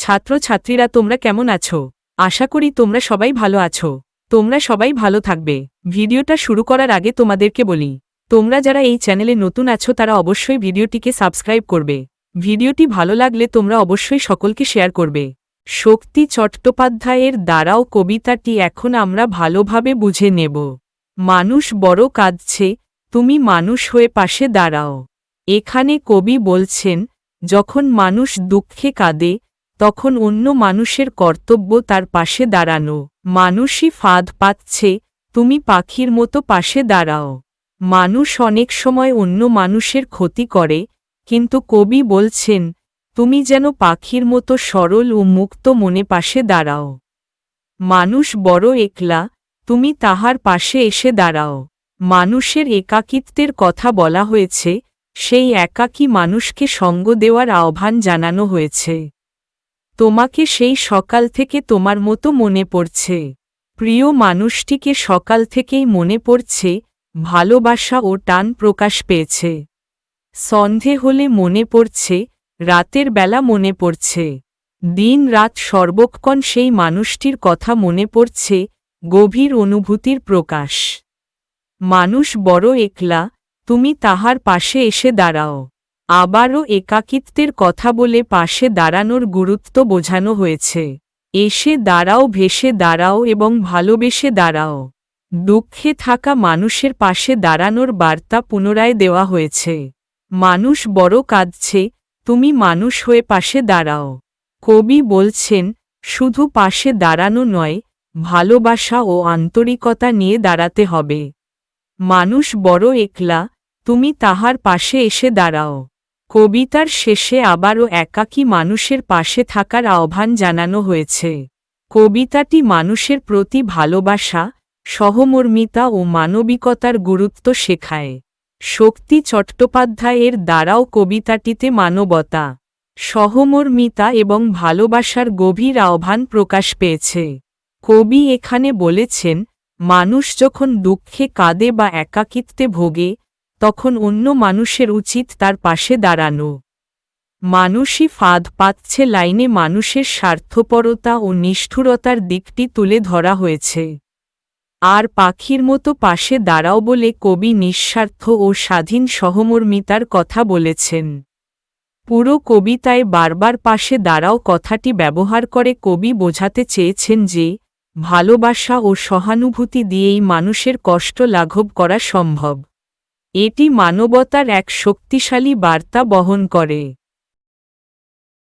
ছাত্রছাত্রীরা তোমরা কেমন আছো? আশা করি তোমরা সবাই ভালো আছো। তোমরা সবাই ভালো থাকবে। ভিডিওটা শুরু করার আগে তোমাদেরকে বলি, তোমরা যারা এই চ্যানেলে নতুন আছো তারা অবশ্যই ভিডিওটিকে সাবস্ক্রাইব করবে। ভিডিওটি ভালো লাগলে তোমরা অবশ্যই সকলকে শেয়ার করবে। শক্তি চট্টোপাধ্যায়ের দ্বারাও কবিতাটি এখন আমরা ভালোভাবে বুঝে নেব। মানুষ বড় কাঁদছে, তুমি মানুষ হয়ে পাশে দাঁড়াও। এখানে কবি বলছেন, যখন মানুষ দুঃখে কাঁদে তখন অন্য মানুষের কর্তব্য তার পাশে দাঁড়ানো। মানুষই ফাঁদ পাতছে, তুমি পাখির মতো পাশে দাঁড়াও। মানুষ অনেক সময় অন্য মানুষের ক্ষতি করে, কিন্তু কবি বলছেন, তুমি যেন পাখির মতো সরল ও মুক্ত মনে পাশে দাঁড়াও। মানুষ বড় একলা, তুমি তাহার পাশে এসে দাঁড়াও। মানুষের একাকিত্বের কথা বলা হয়েছে, সেই একাকী মানুষকে সঙ্গ দেওয়ার আহ্বান জানানো হয়েছে। তোমাকে সেই সকাল থেকে তোমার মতো মনে পড়ছে। প্রিয় মানুষটিকে সকাল থেকেই মনে পড়ছে, ভালোবাসা ও টান প্রকাশ পেয়েছে। সন্ধে হলে মনে পড়ছে, রাতের বেলা মনে পড়ছে। দিন রাত সর্বক্ষণ সেই মানুষটির কথা মনে পড়ছে, গভীর অনুভূতির প্রকাশ। মানুষ বড় একলা, তুমি তাহার পাশে এসে দাঁড়াও। আবারও একাকিত্বের কথা বলে পাশে দাঁড়ানোর গুরুত্ব বোঝানো হয়েছে। এসে দাঁড়াও, ভেসে দাঁড়াও এবং ভালোবেসে দাঁড়াও। দুঃখে থাকা মানুষের পাশে দাঁড়ানোর বার্তা পুনরায় দেওয়া হয়েছে। মানুষ বড় কাঁদছে, তুমি মানুষ হয়ে পাশে দাঁড়াও। কবি বলছেন, শুধু পাশে দাঁড়ানো নয়, ভালোবাসা ও আন্তরিকতা নিয়ে দাঁড়াতে হবে। মানুষ বড় একলা, তুমি তাহার পাশে এসে দাঁড়াও। কবিতার শেষে আবারও একাকী মানুষের পাশে থাকার আহ্বান জানানো হয়েছে। কবিতাটি মানুষের প্রতি ভালোবাসা, সহমর্মিতা ও মানবিকতার গুরুত্ব শেখায়। শক্তি চট্টোপাধ্যায়ের দ্বারাও কবিতাটিতে মানবতা, সহমর্মিতা এবং ভালোবাসার গভীর আহ্বান প্রকাশ পেয়েছে। কবি এখানে বলেছেন, মানুষ যখন দুঃখে কাঁদে বা একাকিত্বে ভোগে, তখন অন্য মানুষের উচিত তার পাশে দাঁড়ানো। মানুষই ফাঁদ পাতছে লাইনে মানুষের স্বার্থপরতা ও নিষ্ঠুরতার দিকটি তুলে ধরা হয়েছে। আর পাখির মতো পাশে দাঁড়াও বলে কবি নিঃস্বার্থ ও স্বাধীন সহমর্মিতার কথা বলেছেন। পুরো কবিতায় বারবার পাশে দাঁড়াও কথাটি ব্যবহার করে কবি বোঝাতে চেয়েছেন যে, ভালোবাসা ও সহানুভূতি দিয়েই মানুষের কষ্ট লাঘব করা সম্ভব। এটি মানবতার এক শক্তিশালী বার্তা বহন করে।